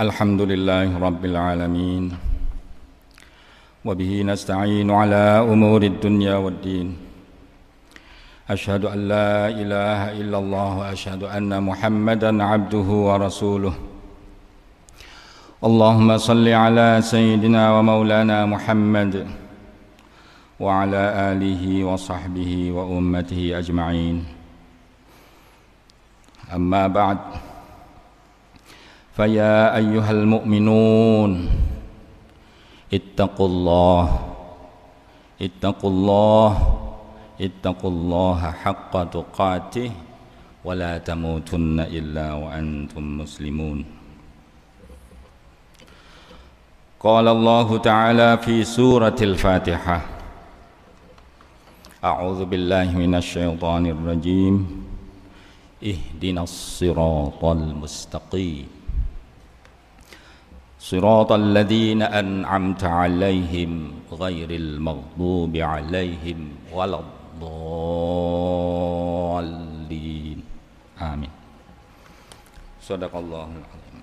Alhamdulillahi Rabbil Alamin. Wabihi nasta'inu ala umuri dunya waddin. Ashhadu an la ilaha illallah wa ashhadu anna Muhammadan abduhu wa rasuluh. Allahumma salli ala Sayyidina wa maulana Muhammad wa ala alihi wa sahbihi wa ummatihi ajma'in. Amma ba'd. Faya ayyuhal mu'minun ittaqullaha haqqa tuqatih wa la tamutunna illa wa antum muslimun. Qala Allah Ta'ala fi suratil Fatihah. A'udzu billahi minasy syaithanir rajim. Ihdinas siratal mustaqim. Siratal ladzina an'amta 'alaihim ghairil maghdubi 'alaihim waladdallin. Amin. Shadaqallahul azim.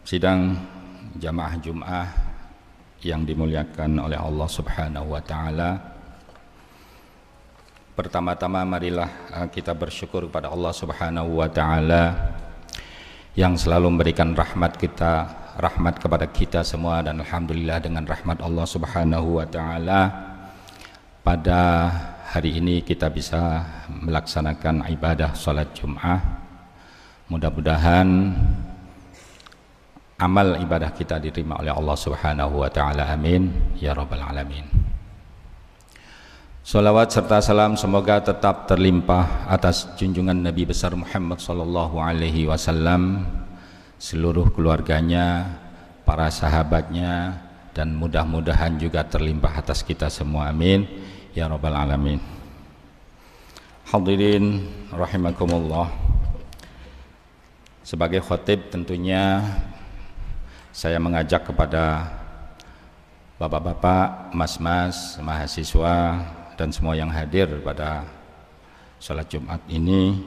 Sidang jamaah Jumat yang dimuliakan oleh Allah Subhanahu wa taala. Pertama-tama marilah kita bersyukur kepada Allah Subhanahu wa taala yang selalu memberikan rahmat kepada kita semua, dan alhamdulillah dengan rahmat Allah Subhanahu wa taala pada hari ini kita bisa melaksanakan ibadah salat Jumat. Mudah-mudahan amal ibadah kita diterima oleh Allah Subhanahu wa taala. Amin ya rabbal alamin. Salawat serta salam semoga tetap terlimpah atas junjungan Nabi besar Muhammad sallallahu alaihi wasallam, seluruh keluarganya, para sahabatnya, dan mudah-mudahan juga terlimpah atas kita semua. Amin ya rabbal alamin. Hadirin rahimakumullah. Sebagai khatib tentunya saya mengajak kepada bapak-bapak, mas-mas, mahasiswa, dan semua yang hadir pada salat Jumat ini,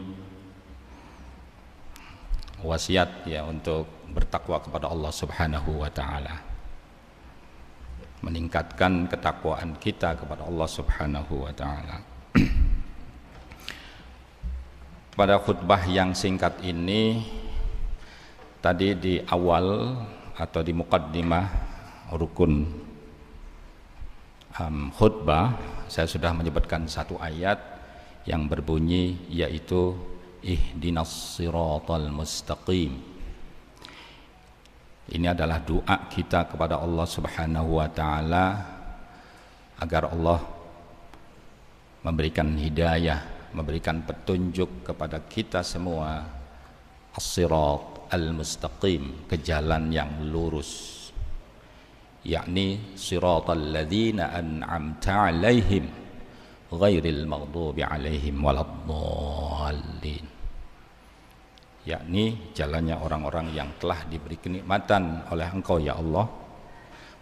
wasiat ya untuk bertakwa kepada Allah Subhanahu wa taala, meningkatkan ketakwaan kita kepada Allah Subhanahu wa taala. Pada khutbah yang singkat ini, tadi di awal atau di muqaddimah rukun khutbah, saya sudah menyebutkan satu ayat yang berbunyi, yaitu ihdinas siratal mustaqim. Ini adalah doa kita kepada Allah Subhanahu wa taala agar Allah memberikan hidayah, memberikan petunjuk kepada kita semua, as-sirat al-mustaqim, ke jalan yang lurus, yakni siratal ladzina an'amta 'alaihim ghairil maghdubi 'alaihim waladdallin, yakni jalannya orang-orang yang telah diberi kenikmatan oleh Engkau ya Allah,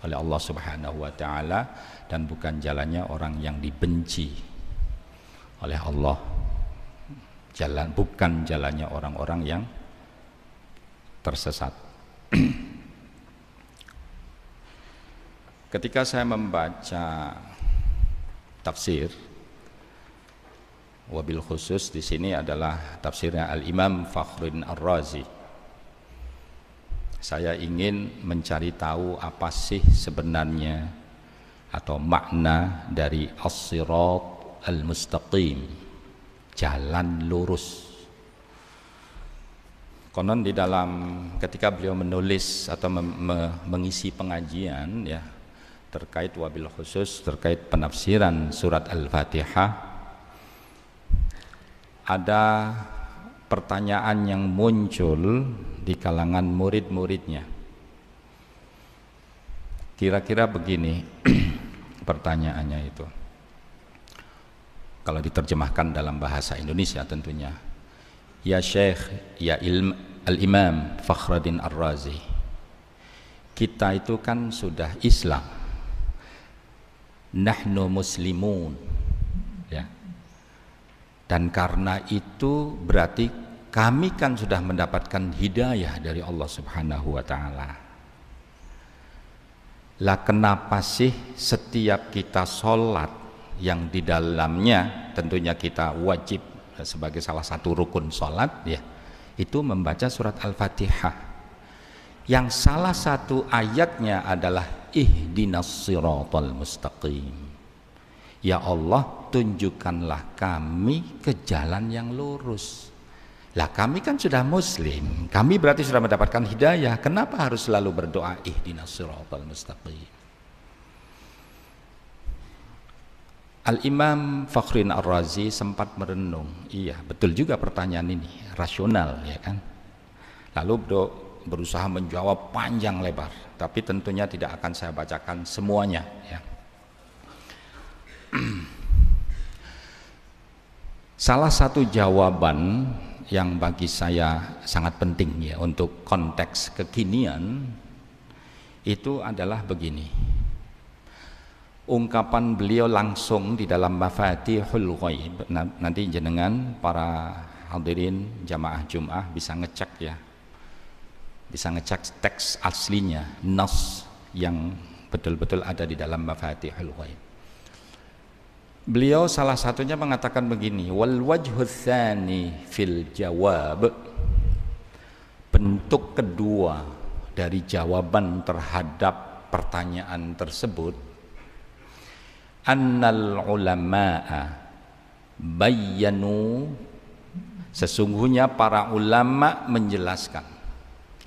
oleh Allah Subhanahu wa taala, dan bukan jalannya orang yang dibenci oleh Allah, bukan jalannya orang-orang yang tersesat. Ketika saya membaca tafsir, wabil khusus di sini adalah tafsirnya Al-Imam Fakhruddin Ar-Razi, saya ingin mencari tahu apa sih sebenarnya atau makna dari as-sirat al-mustaqim, jalan lurus. Konon di dalam ketika beliau menulis atau mengisi pengajian ya terkait wabil khusus, terkait penafsiran surat Al-Fatihah, ada pertanyaan yang muncul di kalangan murid-muridnya. Kira-kira begini pertanyaannya itu, kalau diterjemahkan dalam bahasa Indonesia tentunya. Ya Syekh, ya Al-Imam Fakhruddin Ar-Razi, kita itu kan sudah Islam, nahnu muslimun ya, dan karena itu berarti kami kan sudah mendapatkan hidayah dari Allah Subhanahu wa taala. Lah kenapa sih setiap kita sholat yang di dalamnya tentunya kita wajib sebagai salah satu rukun sholat ya, itu membaca surat Al-Fatihah yang salah satu ayatnya adalah ihdinas siratal mustaqim. Ya Allah, tunjukkanlah kami ke jalan yang lurus. Lah kami kan sudah muslim, kami berarti sudah mendapatkan hidayah. Kenapa harus selalu berdoa ihdinas siratal mustaqim? Al-Imam Fakhruddin Ar-Razi sempat merenung, iya betul juga pertanyaan ini, rasional ya kan. Lalu berusaha menjawab panjang lebar, tapi tentunya tidak akan saya bacakan semuanya ya. Salah satu jawaban yang bagi saya sangat penting ya untuk konteks kekinian itu adalah begini. Ungkapan beliau langsung di dalam Mafatihul Ghaib. Nanti jenengan para hadirin jamaah Jum'ah bisa ngecek ya, bisa ngecek teks aslinya, nas yang betul-betul ada di dalam Mafatihul Ghaib. Beliau salah satunya mengatakan begini, wal wajhu tsani fil jawab, bentuk kedua dari jawaban terhadap pertanyaan tersebut, annal ulama'a bayyanu, sesungguhnya para ulama menjelaskan.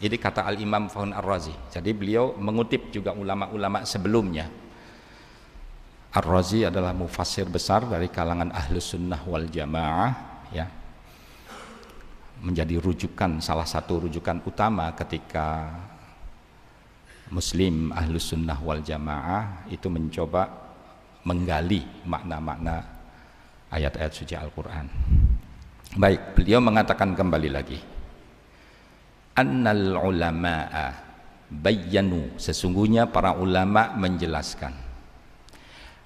Ini kata Al-Imam Fakhruddin Ar-Razi. Jadi beliau mengutip juga ulama-ulama sebelumnya. Ar-Razi adalah mufassir besar dari kalangan Ahlus Sunnah wal Jamaah ya. Menjadi rujukan, salah satu rujukan utama ketika Muslim Ahlus Sunnah wal Jamaah itu mencoba menggali makna-makna ayat-ayat suci Al-Quran. Baik, beliau mengatakan kembali lagi, annal ulama'a bayyanu, sesungguhnya para ulama menjelaskan,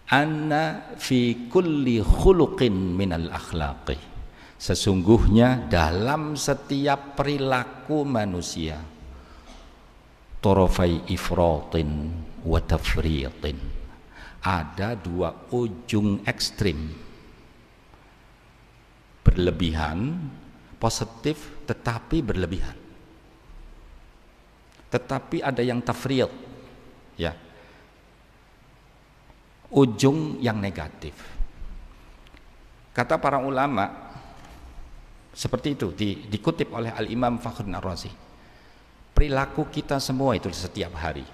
anna fi kulli khuluqin minal akhlaqi, sesungguhnya dalam setiap perilaku manusia, torofai ifratin wa tafritin, ada dua ujung ekstrim, berlebihan, positif tetapi berlebihan. Tetapi ada yang tafriyat ya, ujung yang negatif. Kata para ulama seperti itu, dikutip oleh Al-Imam Fakhruddin Ar-Razi. Perilaku kita semua itu setiap hari,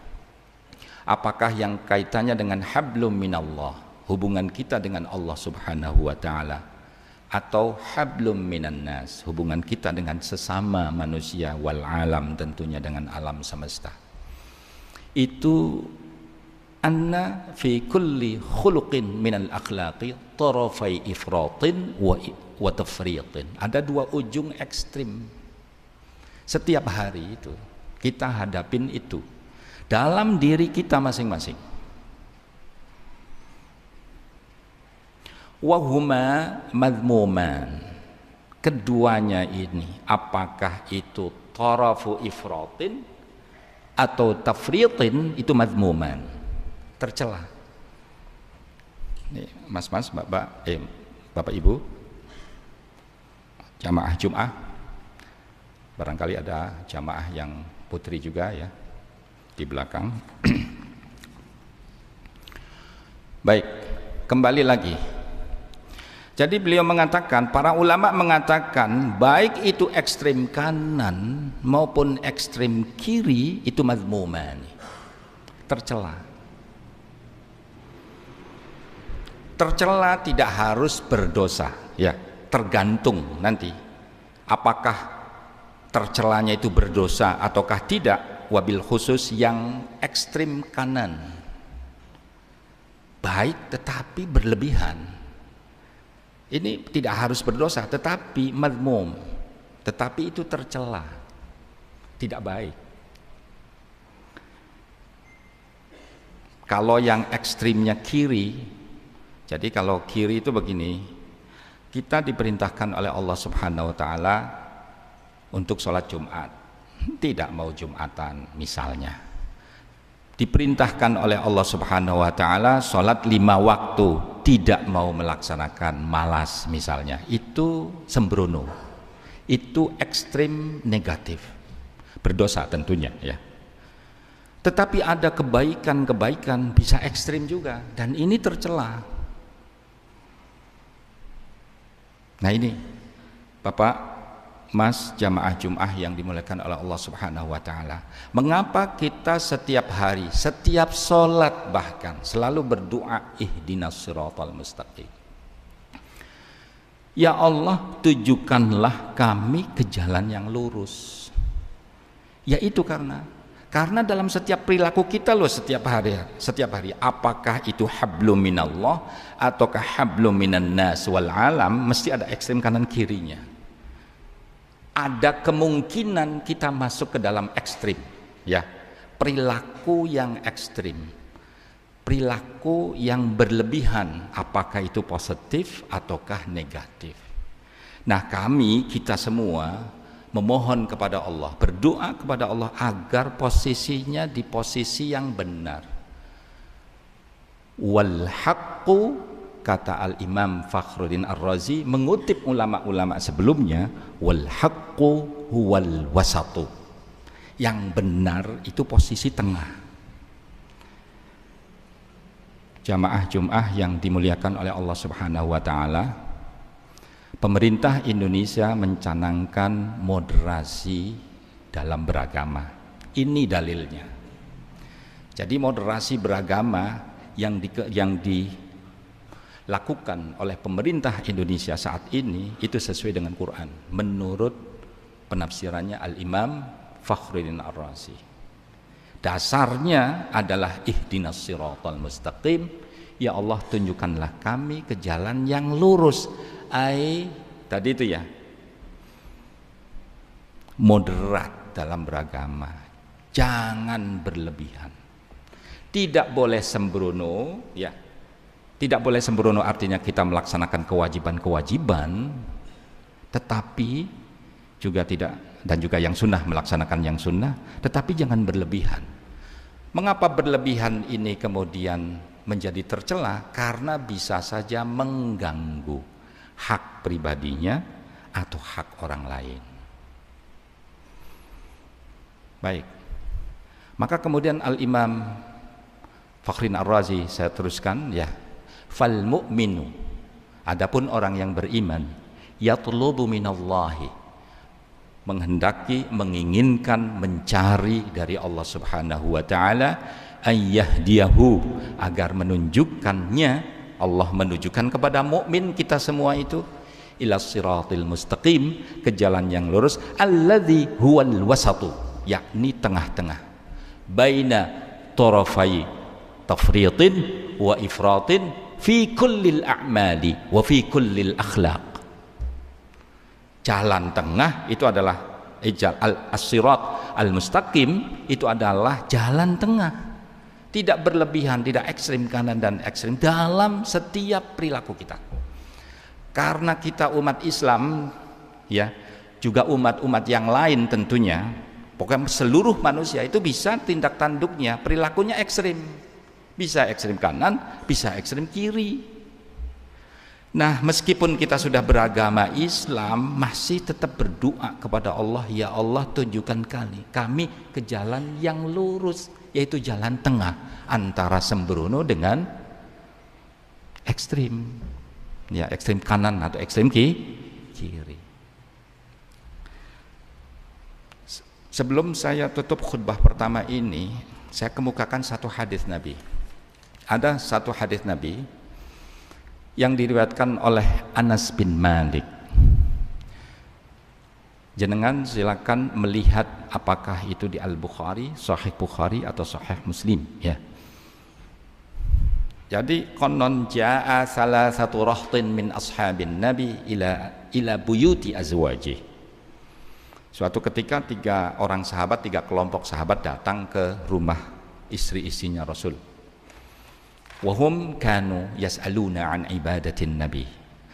apakah yang kaitannya dengan hablum minallah, hubungan kita dengan Allah Subhanahu wa taala, atau hablum minan nas, hubungan kita dengan sesama manusia, wal alam, tentunya dengan alam semesta, itu anna fi kulli khuluqin minal akhlaqi tarafai ifratin wa tafritin, ada dua ujung ekstrim setiap hari itu kita hadapin itu dalam diri kita masing-masing. Wahuma madmuman, keduanya ini apakah itu tarafu ifratin atau tafritin, itu madmuman, tercela. Nih, mas-mas, bapak ibu jamaah Jum'ah, barangkali ada jamaah yang putri juga ya di belakang. Baik, kembali lagi. Jadi beliau mengatakan, para ulama mengatakan, baik itu ekstrem kanan maupun ekstrem kiri itu mazmuman, tercela. Tercela tidak harus berdosa ya, tergantung nanti apakah tercelanya itu berdosa ataukah tidak. Wabil khusus yang ekstrem kanan, baik tetapi berlebihan, ini tidak harus berdosa tetapi mazmum, tetapi itu tercela, tidak baik. Kalau yang ekstrimnya kiri, jadi kalau kiri itu begini, kita diperintahkan oleh Allah Subhanahu wa taala untuk sholat Jumat, tidak mau Jumatan misalnya, diperintahkan oleh Allah Subhanahu wa Ta'ala sholat 5 waktu, tidak mau melaksanakan, malas misalnya, itu sembrono, itu ekstrim negatif, berdosa tentunya ya. Tetapi ada kebaikan-kebaikan bisa ekstrim juga, dan ini tercela. Nah ini Bapak, Mas, jamaah Jum'ah yang dimuliakan oleh Allah Subhanahu wa Ta'ala, mengapa kita setiap hari, setiap sholat bahkan selalu berdoa ihdinas siratal mustaqim, ya Allah tunjukkanlah kami ke jalan yang lurus. Yaitu karena dalam setiap perilaku kita loh, setiap hari, apakah itu hablum minallah ataukah hablum minan nas wal alam, mesti ada ekstrem kanan kirinya. Ada kemungkinan kita masuk ke dalam ekstrim ya, perilaku yang ekstrim, perilaku yang berlebihan, apakah itu positif ataukah negatif. Nah kita semua memohon kepada Allah, berdoa kepada Allah agar posisinya di posisi yang benar. Wal haqqu, kata Al-Imam Fakhruddin Ar-Razi mengutip ulama-ulama sebelumnya, wal haqqu huwal wasatu, yang benar itu posisi tengah. Jamaah Jum'ah yang dimuliakan oleh Allah Subhanahu wa Ta'ala, pemerintah Indonesia mencanangkan moderasi dalam beragama. Ini dalilnya. Jadi moderasi beragama yang dilakukan oleh pemerintah Indonesia saat ini itu sesuai dengan Quran menurut penafsirannya Al-Imam Fakhruddin Ar-Razi. Dasarnya adalah ihdinas siratal mustaqim, ya Allah tunjukkanlah kami ke jalan yang lurus. Tadi itu ya, moderat dalam beragama, jangan berlebihan, tidak boleh sembrono ya, tidak boleh sembrono artinya kita melaksanakan kewajiban-kewajiban, tetapi juga tidak, dan juga yang sunnah, melaksanakan yang sunnah, tetapi jangan berlebihan. Mengapa berlebihan ini kemudian menjadi tercela? Karena bisa saja mengganggu hak pribadinya atau hak orang lain. Baik, maka kemudian Al-Imam Fakhruddin Ar-Razi, saya teruskan ya, fal mu'minu, adapun orang yang beriman, yatlubu minallahi, menghendaki, menginginkan, mencari dari Allah Subhanahu wa Ta'ala, ayyahdiyahu, agar menunjukkannya, Allah menunjukkan kepada mukmin kita semua itu, ilas siratil mustaqim, ke jalan yang lurus, alladzi huwal wasatu, yakni tengah-tengah, baina tarafai tafritin wa ifratin fi kullil a'mali wa fi kullil akhlaq. Jalan tengah itu adalah as-sirat al-mustaqim, itu adalah jalan tengah, tidak berlebihan, tidak ekstrim kanan dan ekstrim dalam setiap perilaku kita. Karena kita umat Islam ya, juga umat-umat yang lain tentunya, pokoknya seluruh manusia itu bisa tindak tanduknya, perilakunya ekstrim, bisa ekstrim kanan, bisa ekstrim kiri. Nah meskipun kita sudah beragama Islam, masih tetap berdoa kepada Allah, ya Allah tunjukkan kami ke jalan yang lurus, yaitu jalan tengah antara sembrono dengan ekstrim ya, ekstrim kanan atau ekstrim kiri. Sebelum saya tutup khutbah pertama ini, saya kemukakan satu hadis Nabi. Ada satu hadis Nabi yang diriwayatkan oleh Anas bin Malik. Jenengan silakan melihat apakah itu di Al-Bukhari, Sahih Bukhari atau Sahih Muslim ya. Jadi konon jaa salah satu rahtin min ashabin Nabi ila buyuti azwaji. Suatu ketika 3 orang sahabat, 3 kelompok sahabat datang ke rumah istri-istrinya Rasul. Wahum kanu yas'aluna an ibadatin Nabi.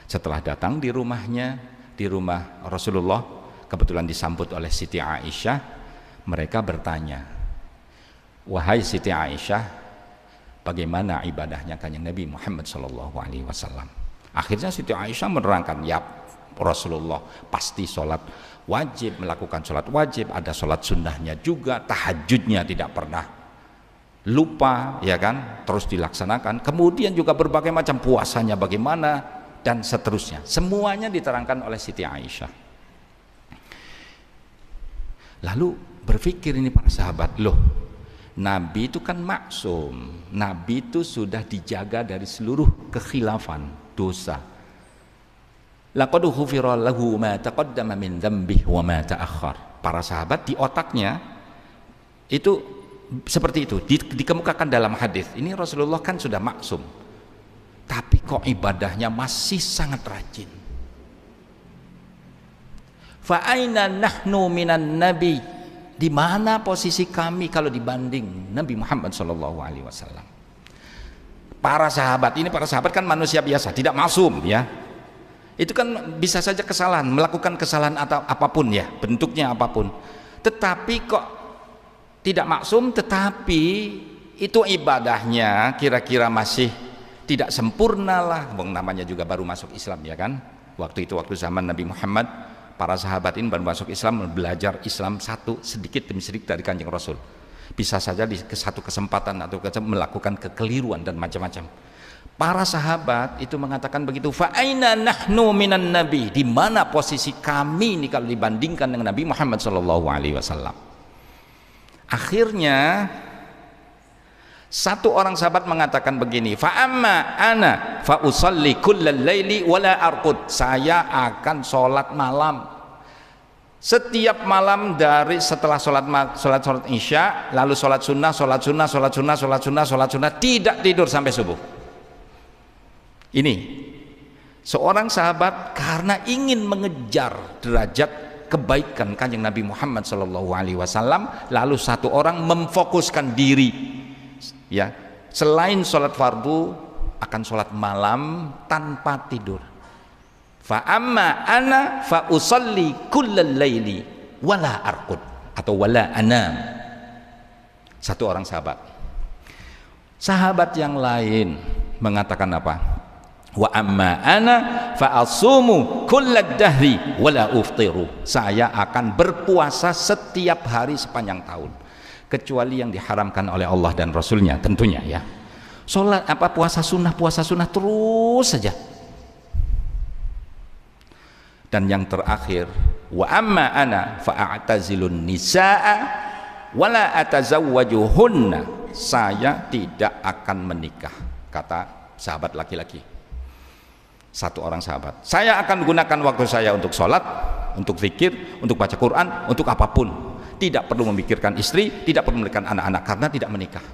Setelah datang di rumahnya, di rumah Rasulullah, kebetulan disambut oleh Siti Aisyah. Mereka bertanya, wahai Siti Aisyah, bagaimana ibadahnya Kanjeng Nabi Muhammad SAW? Akhirnya Siti Aisyah menerangkan, ya Rasulullah, pasti sholat wajib, melakukan sholat wajib, ada sholat sunnahnya juga, tahajudnya tidak pernah lupa, ya kan, terus dilaksanakan. Kemudian juga berbagai macam puasanya bagaimana, dan seterusnya. Semuanya diterangkan oleh Siti Aisyah. Lalu berpikir ini para sahabat, loh, Nabi itu kan maksum, Nabi itu sudah dijaga dari seluruh kekhilafan, dosa. Laqad ghufira lahu ma taqaddama min dzambihi wa ma ta'akhkhar. Para sahabat di otaknya itu seperti itu, dikemukakan dalam hadis. Ini Rasulullah kan sudah maksum, tapi kok ibadahnya masih sangat rajin. Fa aina nahnu minan nabi? Di mana posisi kami kalau dibanding Nabi Muhammad SAW? Para sahabat kan manusia biasa, tidak maksum ya. Itu kan bisa saja kesalahan, melakukan kesalahan atau apapun ya, bentuknya apapun. Tetapi kok tidak maksum, tetapi itu ibadahnya kira-kira masih tidak sempurna lah. Namanya juga baru masuk Islam ya kan. Waktu itu, waktu zaman Nabi Muhammad, para sahabat ini baru masuk Islam, belajar Islam sedikit demi sedikit dari Kanjeng Rasul. Bisa saja di satu kesempatan atau melakukan kekeliruan dan macam-macam. Para sahabat itu mengatakan begitu, fa aina nahnu minan nabi? Di mana posisi kami ini kalau dibandingkan dengan Nabi Muhammad SAW? Akhirnya satu orang sahabat mengatakan begini, fa amma ana fa usalli kullal laili wala arqud. Saya akan sholat malam setiap malam, dari setelah sholat isya, lalu sholat sunnah, tidak tidur sampai subuh. Ini seorang sahabat karena ingin mengejar derajat kebaikan Kanjeng Nabi Muhammad SAW, lalu satu orang memfokuskan diri ya, selain sholat fardu akan sholat malam tanpa tidur. Fa amma ana fa usalli kullal laili wala arqud atau wala anam. Satu orang sahabat yang lain mengatakan apa? Wa amma ana fa asumu kullad dahri wala uftiru. Saya akan berpuasa setiap hari sepanjang tahun, kecuali yang diharamkan oleh Allah dan Rasulnya tentunya ya. Sholat puasa sunnah terus saja. Dan yang terakhir, wa amma ana fa a'tazilun nisaa wala atazawwajuhunna. Saya tidak akan menikah, kata sahabat laki-laki. Satu orang sahabat, saya akan gunakan waktu saya untuk sholat, untuk zikir, untuk baca Quran, untuk apapun. Tidak perlu memikirkan istri, tidak perlu memikirkan anak-anak, karena tidak menikah.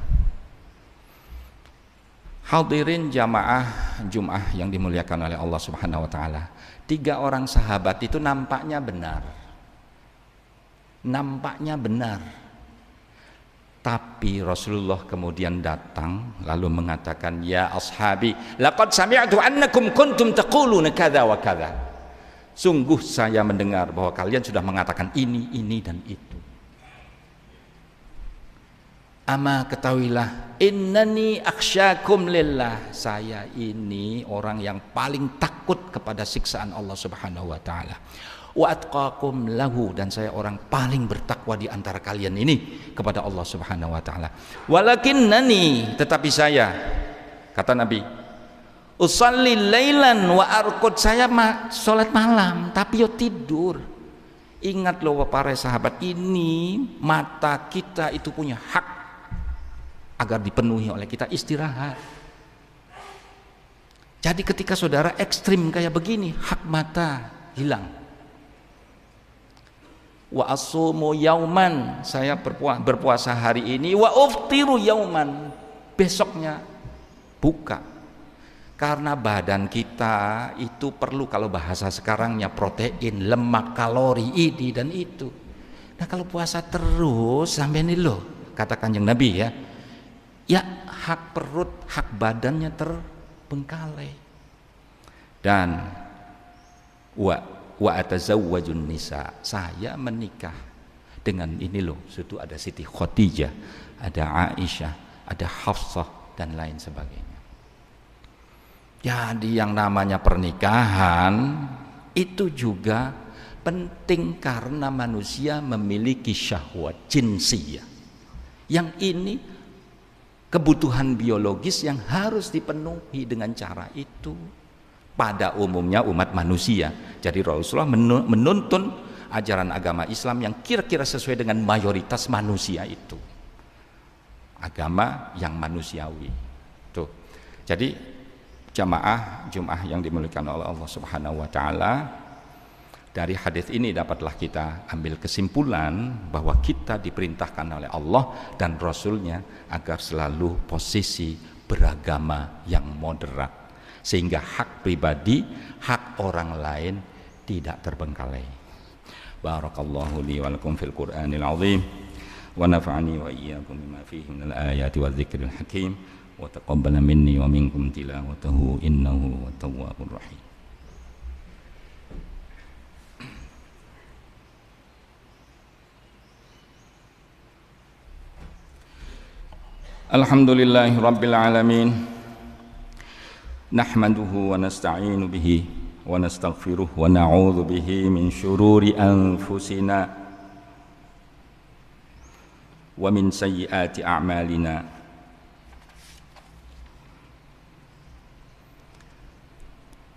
Hadirin jamaah Jum'ah yang dimuliakan oleh Allah Subhanahu wa taala. 3 orang sahabat itu nampaknya benar. Tapi Rasulullah kemudian datang lalu mengatakan, ya ashabi, laqad sami'tu annakum kuntum taquluna kadza wa kadza. Sungguh saya mendengar bahwa kalian sudah mengatakan ini dan itu. Ama ketahuilah, innani akhsyakum lillah. Saya ini orang yang paling takut kepada siksaan Allah Subhanahu wa taala. Wa atqakum lahu, dan saya orang paling bertakwa di antara kalian ini kepada Allah Subhanahu wa taala. Walakinnani, tetapi saya, kata Nabi, usalli lailan wa arqud, saya salat malam tapi yo tidur. Ingat loh para sahabat, ini mata kita itu punya hak agar dipenuhi oleh kita, istirahat. Jadi ketika saudara ekstrim kayak begini, hak mata hilang. Wa asumu yauman, saya berpuasa hari ini, wa uftiru yauman, besoknya buka. Karena badan kita itu perlu, kalau bahasa sekarangnya, protein, lemak, kalori, ini dan itu. Nah kalau puasa terus sampai ini loh, kata Kanjeng Nabi ya hak perut, hak badannya terbengkalai. Dan wa atazawwajun nisa, saya menikah dengan ini loh, situ ada Siti Khadijah, ada Aisyah, ada Hafsah dan lain sebagainya. Jadi yang namanya pernikahan itu juga penting karena manusia memiliki syahwat jinsiyah. Yang ini kebutuhan biologis yang harus dipenuhi dengan cara itu pada umumnya umat manusia. Jadi Rasulullah menuntun ajaran agama Islam yang kira-kira sesuai dengan mayoritas manusia itu, agama yang manusiawi tuh. Jadi jamaah Jumat yang dimuliakan oleh Allah Subhanahu wa taala, dari hadis ini dapatlah kita ambil kesimpulan bahwa kita diperintahkan oleh Allah dan Rasulnya agar selalu posisi beragama yang moderat, sehingga hak pribadi, hak orang lain tidak terbengkalai. Barakallahu li wa lakum fil Qur'anil azim wa nafa'ani wa iyyakum bima fihi minal ayati wadh-dhikril hakim wa taqabbala minni wa minkum tilawatahu innahu huwat tawwabur rahim. Alhamdulillahi rabbil alamin, nahmaduhu wa nasta'inu bihi wa nastaghfiruh wa na'udzu bihi min syururi anfusina wa min sayyiati a'malina.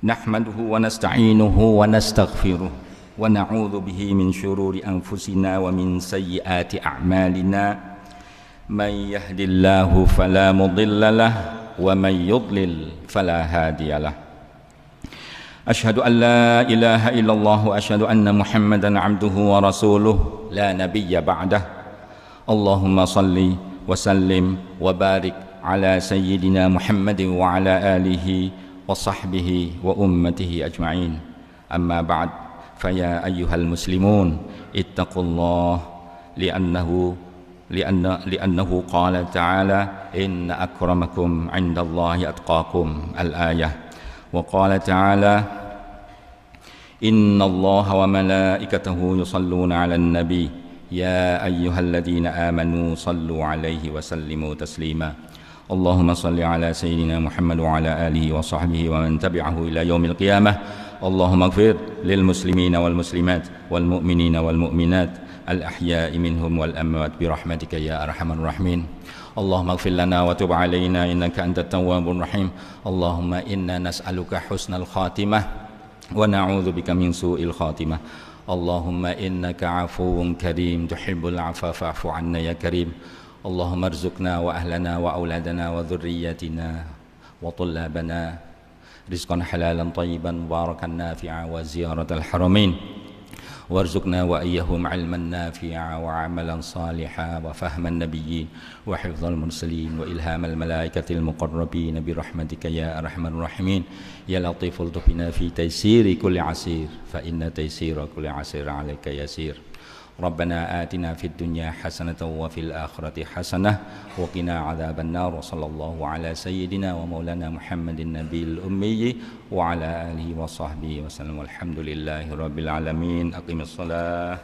Nahmaduhu wa nasta'inuhu wa nastaghfiruh wa na'udzu bihi min syururi anfusina wa min sayyiati a'malina. Man yahdillahu fala mudilla lahu wa man yudlil fala hadiya lahu. Asyhadu an la ilaha illallah wa asyhadu anna Muhammadan abduhu wa rasuluh la nabiyya ba'dah. Allahumma salli wa sallim wa barik ala sayyidina Muhammadin wa ala alihi wa sahbihi wa ummatihi ajma'in. Amma ba'd, faya ayyuhal muslimun ittaqullah li'annahu qala ta'ala inna akramakum 'indallahi atqakum, al-ayah. Wa qala ta'ala innallaha wa malaikatahu yusalluna 'alan nabi ya ayyuhalladzina amanu sallu 'alaihi wa sallimu taslima. Allahumma salli 'ala sayyidina Muhammad wa 'ala alihi wa sahbihi wa man tabi'ahu ila yaumil qiyamah. Allahumma ighfir lil muslimina wal muslimat wal mu'minina wal mu'minat al-ahya'i minhum wal amwat bi rahmatika ya arhamar rahimin. Allahumma ighfir lana wa tub 'alaina innaka antat tawwabur rahim. Allahumma inna nas'aluka husnal khatimah wa na'udzu bika min su'il khatimah. Allahumma innaka 'afuwun karim tuhibbul 'afwa fa'fu 'anna ya karim. Allahumma arzuqna wa ahlana wa auladana wa dhurriyyatina wa tullabana rizqan halalan tayyiban mubarakan nafi'a wa ziyaratal haramain. Warzuqna wa iyyahum 'ilman nafi'a wa 'amalan salihan wa fahman nabiyyin wa hifdzal mursalin wa ilhamal malaikatil muqarrabin bi rahmatika ya arhamar rahimin. Ya latiful tufina fi taysiri kulli 'asir fa inna taysira kulli 'asir 'alaika yasir. Rabbana atina fid dunya hasanatan wa fil akhirati hasanah wa qina adzaban nar. Wa sallallahu ala sayyidina wa maulana Muhammadin nabiyil ummi wa ala alihi wa sahbihi wa sallam. Walhamdulillahi rabbil alamin. Aqimis shalah.